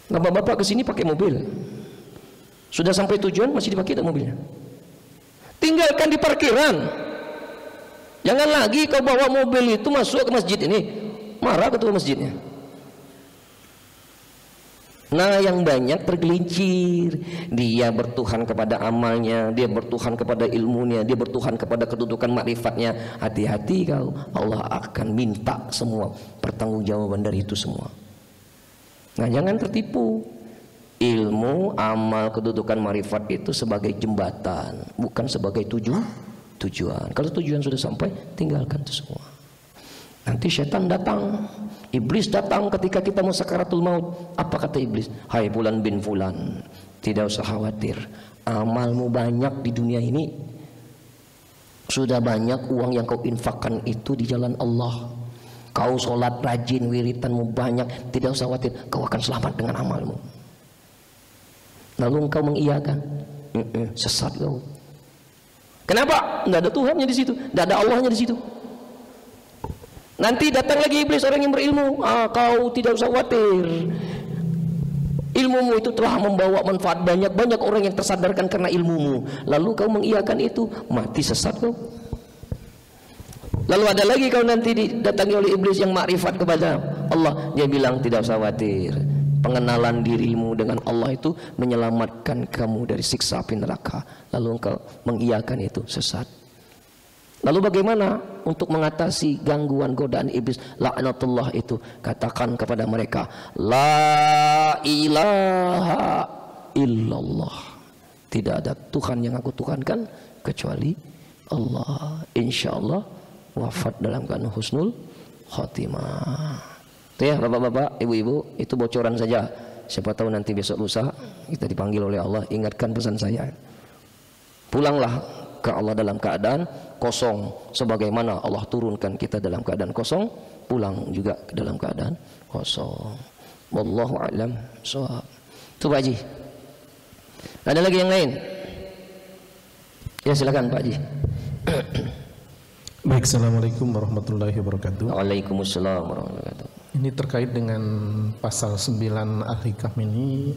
Bapak-bapak kesini pakai mobil, sudah sampai tujuan masih dipakai tak mobilnya? Tinggalkan di parkiran. Jangan lagi kau bawa mobil itu masuk ke masjid ini, marah ketua masjidnya. Nah yang banyak tergelincir, dia bertuhan kepada amalnya, dia bertuhan kepada ilmunya, dia bertuhan kepada kedudukan makrifatnya. Hati-hati kau, Allah akan minta semua pertanggungjawaban dari itu semua. Nah jangan tertipu. Ilmu, amal, kedudukan makrifat itu sebagai jembatan, bukan sebagai tujuan. Kalau tujuan sudah sampai, tinggalkan itu semua. Nanti setan datang, iblis datang ketika kita mau sakaratul maut. Apa kata iblis? Hai fulan bin fulan, tidak usah khawatir, amalmu banyak di dunia ini, sudah banyak uang yang kau infakkan itu di jalan Allah. Kau sholat rajin, wiritanmu banyak, tidak usah khawatir, kau akan selamat dengan amalmu. Lalu engkau mengiyakan, sesat kau. Kenapa? Tidak ada Tuhannya di situ, tidak ada Allahnya di situ. Nanti datang lagi iblis, orang yang berilmu, kau tidak usah khawatir, ilmumu itu telah membawa manfaat banyak, banyak orang yang tersadarkan karena ilmumu. Lalu kau mengiyakan itu, mati sesat kau. Lalu ada lagi kau nanti didatangi oleh iblis yang makrifat kepada Allah, dia bilang tidak usah khawatir, pengenalan dirimu dengan Allah itu menyelamatkan kamu dari siksa api neraka. Lalu engkau mengiyakan itu, sesat. Lalu bagaimana untuk mengatasi gangguan godaan iblis laknatullah itu? Katakan kepada mereka, la ilaha illallah, tidak ada Tuhan yang aku tuhankan kecuali Allah. Insya Allah wafat dalam keadaan husnul khotimah. Itu ya bapak-bapak, ibu-ibu, itu bocoran saja. Siapa tahu nanti besok lusa kita dipanggil oleh Allah, ingatkan pesan saya. Pulanglah ke Allah dalam keadaan kosong, sebagaimana Allah turunkan kita dalam keadaan kosong, pulang juga dalam keadaan kosong. Wallahu a'lam shawab. Itu Pak Haji. Ada lagi yang lain? Ya silakan Pak Haji. Baik, assalamualaikum warahmatullahi wabarakatuh. Waalaikumsalam warahmatullahi wabarakatuh. Ini terkait dengan pasal 9 Al-Hikam ini.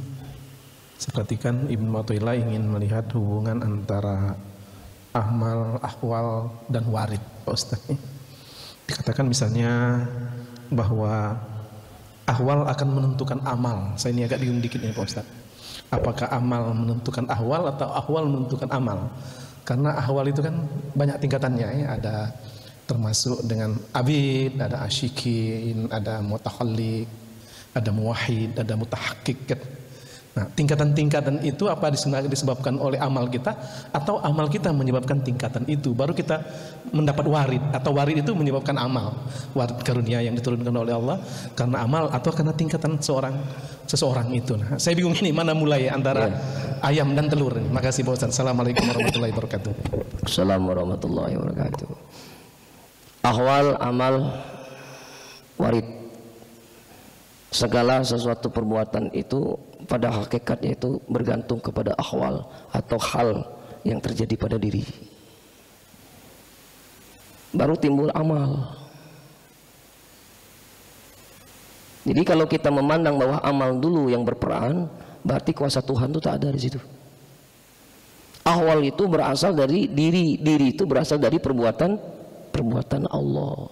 Saya perhatikan Ibnu Athaillah ingin melihat hubungan antara amal, ahwal, dan warid, Pak Ustaz. Dikatakan misalnya bahwa ahwal akan menentukan amal. Saya ini agak bingung dikit nih Pak Ustaz. Apakah amal menentukan ahwal atau ahwal menentukan amal? Karena ahwal itu kan banyak tingkatannya ya. Ada termasuk dengan abid, ada asyikin, ada mutakhallik, ada muwahhid, ada mutahakkik kan. Nah, tingkatan-tingkatan itu apa disebabkan oleh amal kita, atau amal kita menyebabkan tingkatan itu, baru kita mendapat warid, atau warid itu menyebabkan amal, warid karunia yang diturunkan oleh Allah karena amal atau karena tingkatan seseorang itu. Nah, saya bingung ini mana mulai antara ayam dan telur. Makasih Pak Ustaz. Assalamualaikum warahmatullahi wabarakatuh. Assalamualaikum warahmatullahi wabarakatuh. Ahwal, amal, warid. Segala sesuatu perbuatan itu pada hakikatnya itu bergantung kepada ahwal atau hal yang terjadi pada diri. Baru timbul amal. Jadi kalau kita memandang bahwa amal dulu yang berperan, berarti kuasa Tuhan itu tak ada di situ. Ahwal itu berasal dari diri, diri itu berasal dari perbuatan Allah.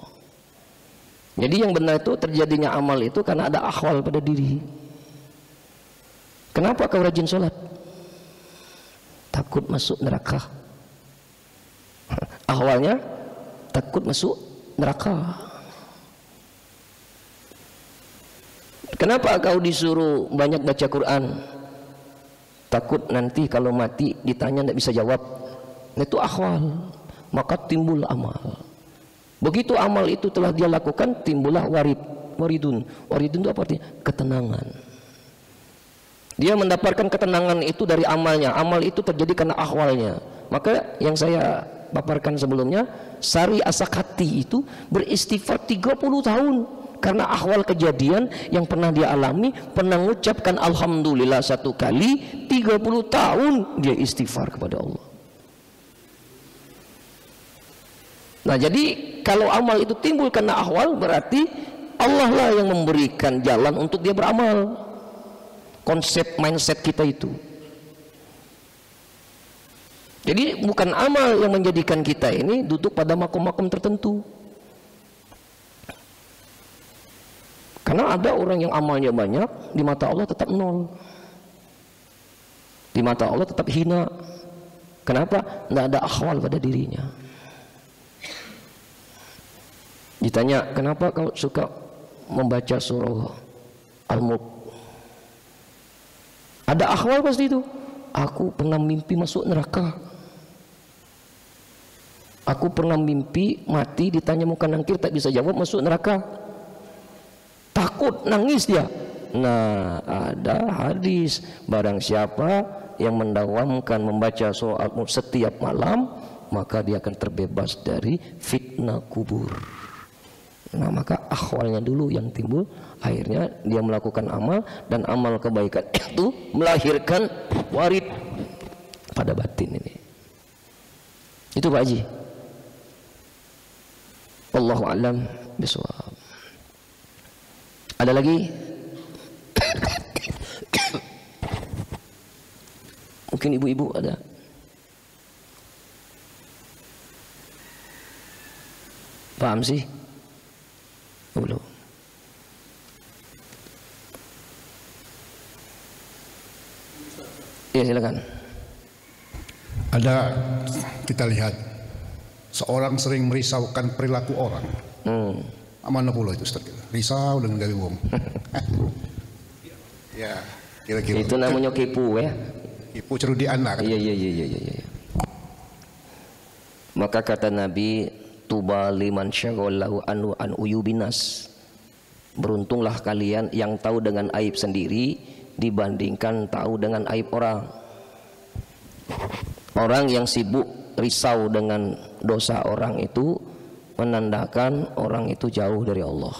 Jadi yang benar itu terjadinya amal itu karena ada ahwal pada diri. Kenapa kau rajin sholat? Takut masuk neraka. Ahwalnya takut masuk neraka. Kenapa kau disuruh banyak baca Quran? Takut nanti kalau mati ditanya tidak bisa jawab. Itu ahwal. Maka timbul amal. Begitu amal itu telah dia lakukan, timbullah waridun. Waridun itu apa artinya? Ketenangan. Dia mendapatkan ketenangan itu dari amalnya. Amal itu terjadi karena ahwalnya. Maka yang saya paparkan sebelumnya, Sari Asakati itu beristighfar 30 tahun karena ahwal kejadian yang pernah dia alami, pernah mengucapkan alhamdulillah 1 kali, 30 tahun dia istighfar kepada Allah. Nah, jadi kalau amal itu timbul karena ahwal, berarti Allah lah yang memberikan jalan untuk dia beramal. Konsep mindset kita itu. Jadi bukan amal yang menjadikan kita ini duduk pada makom-makom tertentu. Karena ada orang yang amalnya banyak, di mata Allah tetap nol. Di mata Allah tetap hina. Kenapa? Tidak ada ahwal pada dirinya. Ditanya, kenapa kau suka membaca surah Al-Mulk? Ada ahwal pasti itu. Aku pernah mimpi masuk neraka. Aku pernah mimpi mati, ditanya muka nangkir tak bisa jawab, masuk neraka. Takut, nangis dia. Nah, ada hadis, barang siapa yang mendawamkan membaca surah Al-Mulk setiap malam, maka dia akan terbebas dari fitnah kubur. Nah, maka ahwalnya dulu yang timbul, akhirnya dia melakukan amal, dan amal kebaikan itu melahirkan warid pada batin ini. Itu Pak Haji. Wallahu a'lam bishawab. Ada lagi? Mungkin ibu-ibu ada. Paham sih? Belum. Ya, silakan. Ada, kita lihat seorang sering merisaukan perilaku orang. Mana pula itu Ustaz? Risau dengan gawe wong. Ya, kira-kira. Itu namanya kipu ya. Kipu cerudi anak. Iya. Maka kata Nabi, tuba liman syaghallahu anhu an uyubinas. Beruntunglah kalian yang tahu dengan aib sendiri dibandingkan tahu dengan aib orang. Orang yang sibuk risau dengan dosa orang itu menandakan orang itu jauh dari Allah.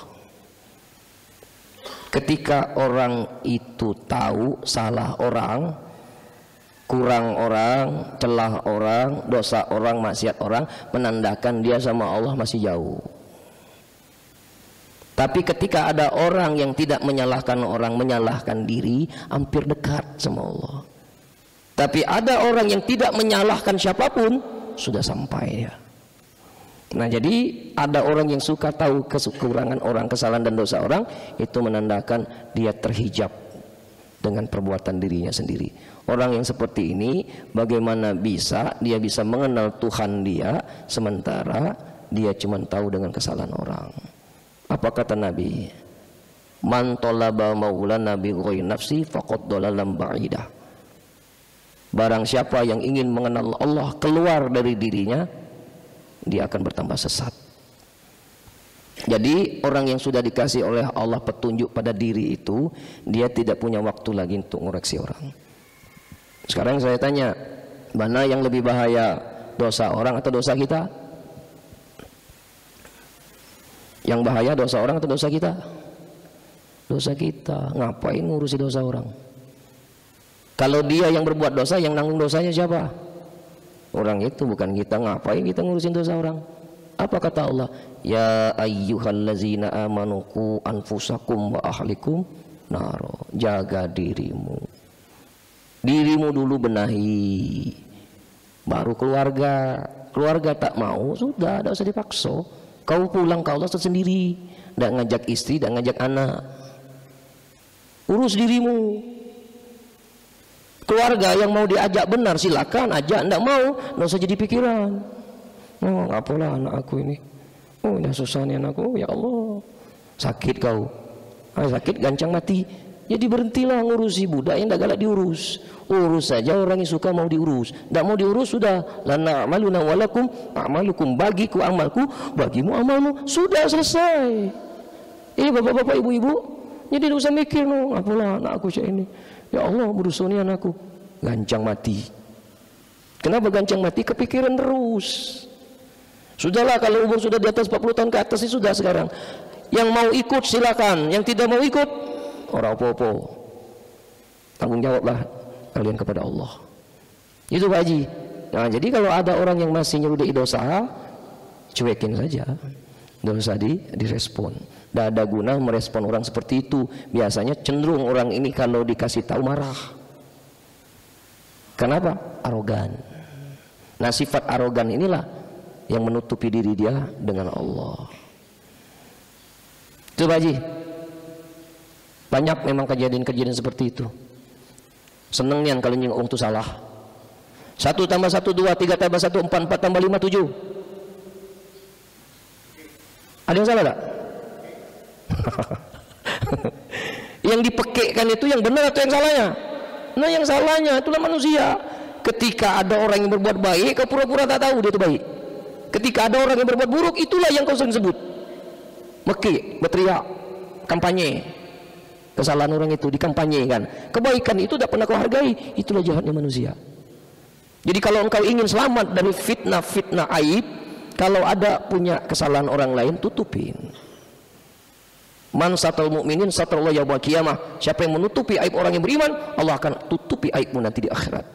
Ketika orang itu tahu salah orang, kurang orang, celah orang, dosa orang, maksiat orang, menandakan dia sama Allah masih jauh. Tapi ketika ada orang yang tidak menyalahkan orang, menyalahkan diri, hampir dekat sama Allah. Tapi ada orang yang tidak menyalahkan siapapun, sudah sampai ya. Nah, jadi ada orang yang suka tahu kekurangan orang, kesalahan dan dosa orang, itu menandakan dia terhijab dengan perbuatan dirinya sendiri. Orang yang seperti ini, bagaimana bisa dia bisa mengenal Tuhan dia, sementara dia cuma tahu dengan kesalahan orang. Apa kata Nabi? Man talaba maulana bi ghairi nafsi faqad dalalam ba'idah. Barang siapa yang ingin mengenal Allah keluar dari dirinya, dia akan bertambah sesat. Jadi orang yang sudah dikasih oleh Allah petunjuk pada diri itu, dia tidak punya waktu lagi untuk ngoreksi orang. Sekarang saya tanya, mana yang lebih bahaya, dosa orang atau dosa kita? Yang bahaya dosa orang atau dosa kita? Dosa kita, ngapain ngurusi dosa orang? Kalau dia yang berbuat dosa, yang nanggung dosanya siapa? Orang itu, bukan kita. Ngapain kita ngurusin dosa orang? Apa kata Allah? Ya ayyuhallazina amanu qu anfusakum wa ahlikum naro. Jaga dirimu. Dirimu dulu benahi, baru keluarga. Keluarga tak mau, sudah, tidak usah dipaksa. Kau pulang ke Allah sendiri, tidak ngajak istri, tidak ngajak anak. Urus dirimu. Keluarga yang mau diajak benar silakan ajak, tidak mau, tidak usah jadi pikiran. Oh, apalah anak aku ini. Oh, ini susah nih anakku. Ya Allah, sakit kau. Sakit gancang mati. Jadi berhentilah ngurusi budak yang tidak galak diurus. Urus saja orang yang suka mau diurus. Tidak mau diurus sudah. Lana amaluna walakum amalukum, bagiku amalku, bagimu amalmu. Sudah selesai. Bapak-bapak, ibu-ibu, jadi tidak usah mikir no, apalah anak aku cak ini. Ya Allah, berusuni anakku. Gancang mati. Kenapa gancang mati? Kepikiran terus. Sudahlah, kalau umur sudah di atas 40 tahun ke atas ini sudah sekarang. Yang mau ikut silakan, yang tidak mau ikut orang apa-apa. Tanggung jawablah kalian kepada Allah. Itu Pak Haji. Nah, jadi kalau ada orang yang masih nyeludai dosa, cuekin saja. Tidak usah direspon. Tidak ada guna merespon orang seperti itu. Biasanya cenderung orang ini kalau dikasih tahu marah. Kenapa? Arogan. Nah, sifat arogan inilah yang menutupi diri dia dengan Allah. Itu Pak Haji. Banyak memang kejadian-kejadian seperti itu. Seneng nian kalau nyinggung itu salah. 1 tambah 1 2, 3 tambah 1 4, 4 tambah 5 7. Ada yang salah tak? Yang dipekekkan itu yang benar atau yang salahnya? Nah, yang salahnya itulah manusia. Ketika ada orang yang berbuat baik, kau pura-pura tak tahu dia itu baik. Ketika ada orang yang berbuat buruk, itulah yang kau sering sebut. Mekik, berteriak, kampanye. Kesalahan orang itu dikampanyekan. Kebaikan itu tidak pernah kau hargai. Itulah jahatnya manusia. Jadi kalau engkau ingin selamat dari fitnah-fitnah aib, kalau ada punya kesalahan orang lain, tutupin. Man satal mu'minin satallahu yaumil qiyamah. Siapa yang menutupi aib orang yang beriman, Allah akan tutupi aibmu nanti di akhirat.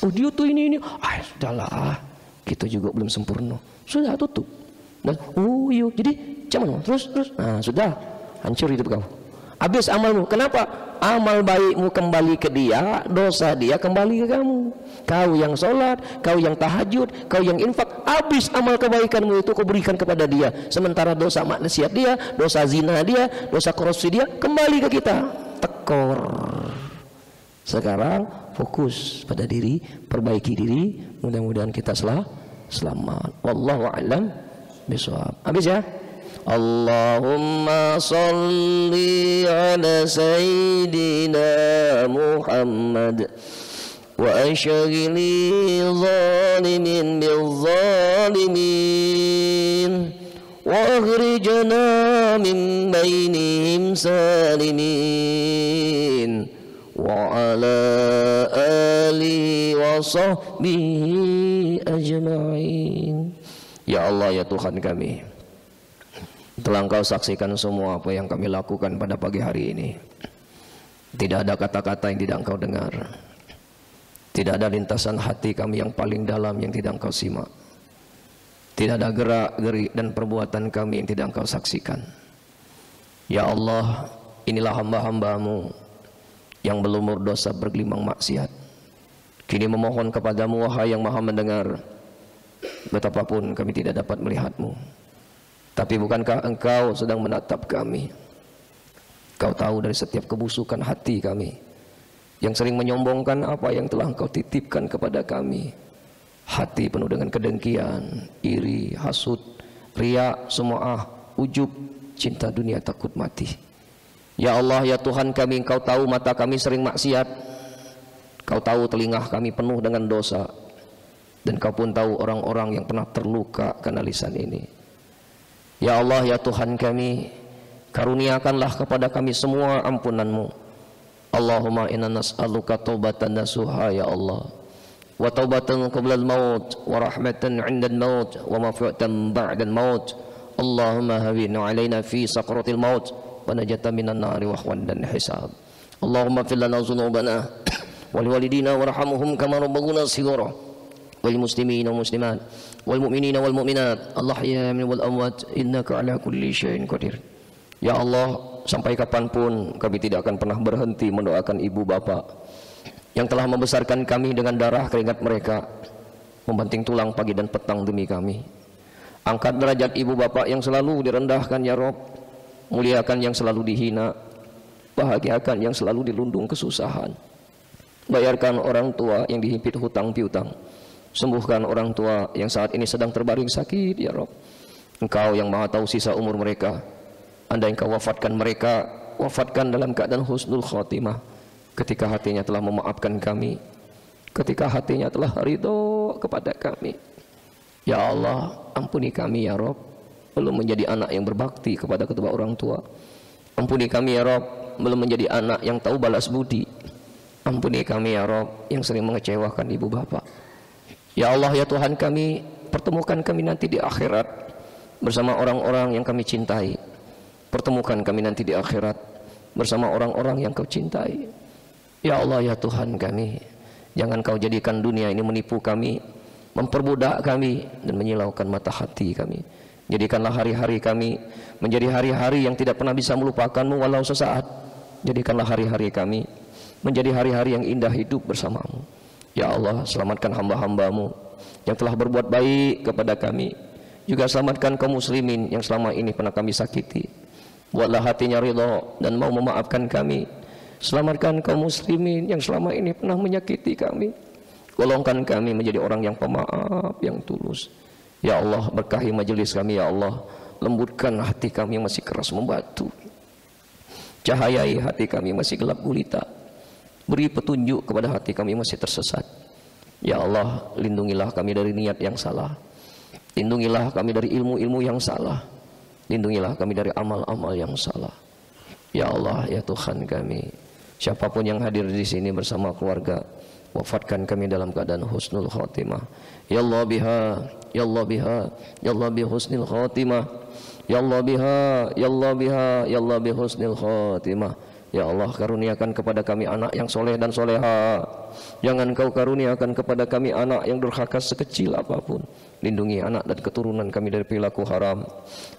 Oh, dia tuh ini. Sudahlah, kita juga belum sempurna. Sudah tutup. Dan, oh iya, jadi cuman terus. Nah, sudah hancur hidup kau. Habis amalmu. Kenapa? Amal baikmu kembali ke dia, dosa dia kembali ke kamu. Kau yang sholat, kau yang tahajud, kau yang infak, habis amal kebaikanmu itu kau berikan kepada dia. Sementara dosa maksiat dia, dosa zina dia, dosa korupsi dia kembali ke kita. Tekor. Sekarang fokus pada diri, perbaiki diri, mudah-mudahan kita selamat. Wallahu a'lam bishawab. Habis ya. Allahumma salli ala sayyidina Muhammad wa ashghili zalimin bil zalimin wa akhrijna min bainihim salimin wa ala alihi wa sahbihi ajma'in. Ya Allah, ya Tuhan kami, telah Engkau saksikan semua apa yang kami lakukan pada pagi hari ini. Tidak ada kata-kata yang tidak Engkau dengar. Tidak ada lintasan hati kami yang paling dalam yang tidak Engkau simak. Tidak ada gerak-gerik dan perbuatan kami yang tidak Engkau saksikan. Ya Allah, inilah hamba-hamba-Mu yang belum berdosa bergelimang maksiat. Kini memohon kepadamu, wahai yang maha mendengar, betapapun kami tidak dapat melihat-Mu, tapi bukankah Engkau sedang menatap kami? Kau tahu dari setiap kebusukan hati kami yang sering menyombongkan apa yang telah Engkau titipkan kepada kami. Hati penuh dengan kedengkian, iri, hasut, riya, sum'ah, ujub, cinta dunia, takut mati. Ya Allah, ya Tuhan kami, Engkau tahu mata kami sering maksiat. Kau tahu telinga kami penuh dengan dosa. Dan Kau pun tahu orang-orang yang pernah terluka karena lisan ini. Ya Allah, ya Tuhan kami, karuniakanlah kepada kami semua ampunan-Mu. Allahumma inna nas'aluka taubatan nasuha ya Allah, wa taubatan qabla al-maut, wa rahmatan 'inda al-maut, wa maghfiratan ba'da al-maut. Allahumma hawwin 'alaina fi sakratil maut wa najata minan nari wa khawdan hisab. Allahumma fil lana dzunubana wal walidina warhamhum kama rabbuna shighara wal muslimina wal muslimat wal mu'minina wal mu'minat al-ahya'i wal amwat innaka ala kulli syai'in qadir. Ya Allah, sampai kapanpun kami tidak akan pernah berhenti mendoakan ibu bapak yang telah membesarkan kami dengan darah keringat mereka, membanting tulang pagi dan petang demi kami. Angkat derajat ibu bapak yang selalu direndahkan ya Rob, muliakan yang selalu dihina, bahagiakan yang selalu dilundung kesusahan. Bayarkan orang tua yang dihimpit hutang piutang, sembuhkan orang tua yang saat ini sedang terbaring sakit ya Rob. Engkau yang maha tahu sisa umur mereka. Andai engkau wafatkan mereka, wafatkan dalam keadaan husnul khotimah, ketika hatinya telah memaafkan kami, ketika hatinya telah ridho kepada kami. Ya Allah, ampuni kami ya Rob, belum menjadi anak yang berbakti kepada kedua orang tua. Ampuni kami ya Rob, belum menjadi anak yang tahu balas budi. Ampuni kami ya Rob, yang sering mengecewakan ibu bapak. Ya Allah ya Tuhan kami, pertemukan kami nanti di akhirat bersama orang-orang yang kami cintai. Pertemukan kami nanti di akhirat bersama orang-orang yang kau cintai. Ya Allah ya Tuhan kami, jangan kau jadikan dunia ini menipu kami, memperbudak kami dan menyilaukan mata hati kami. Jadikanlah hari-hari kami menjadi hari-hari yang tidak pernah bisa melupakanmu walau sesaat. Jadikanlah hari-hari kami menjadi hari-hari yang indah hidup bersamamu. Ya Allah, selamatkan hamba-hambamu yang telah berbuat baik kepada kami. Juga selamatkan kaum muslimin yang selama ini pernah kami sakiti. Buatlah hatinya ridha dan mau memaafkan kami. Selamatkan kaum muslimin yang selama ini pernah menyakiti kami. Golongkan kami menjadi orang yang pemaaf, yang tulus. Ya Allah, berkahi majelis kami ya Allah. Lembutkan hati kami yang masih keras membatu. Cahayai hati kami yang masih gelap gulita. Beri petunjuk kepada hati kami yang masih tersesat. Ya Allah, lindungilah kami dari niat yang salah. Lindungilah kami dari ilmu-ilmu yang salah. Lindungilah kami dari amal-amal yang salah. Ya Allah, ya Tuhan kami, siapapun yang hadir di sini bersama keluarga, wafatkan kami dalam keadaan husnul khotimah. Ya Allah biha, ya Allah biha, ya Allah bi husnul khotimah. Ya Allah biha, ya Allah biha, ya Allah bi husnul khotimah. Ya Allah, karuniakan kepada kami anak yang soleh dan soleha. Jangan kau karuniakan kepada kami anak yang durhaka sekecil apapun. Lindungi anak dan keturunan kami dari perilaku haram.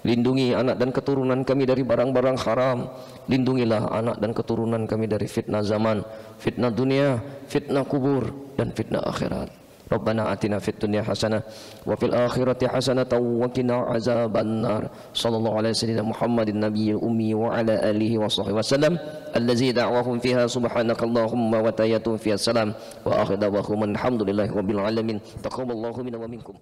Lindungi anak dan keturunan kami dari barang-barang haram. Lindungilah anak dan keturunan kami dari fitnah zaman, fitnah dunia, fitnah kubur, dan fitnah akhirat. Rabbana atina fid dunya hasanah wa fil akhirati hasanah wa qina azabannar. Sallallahu alaihi wasallam Muhammadin nabiyil ummi wa ala alihi wa sahbihi wasallam allazi da'wahum fiha subhanakallahumma wa tayyatu fiha salam wa akhiru da'wahum alhamdulillahi rabbil alamin. Taqabbalallahu minna wa minkum.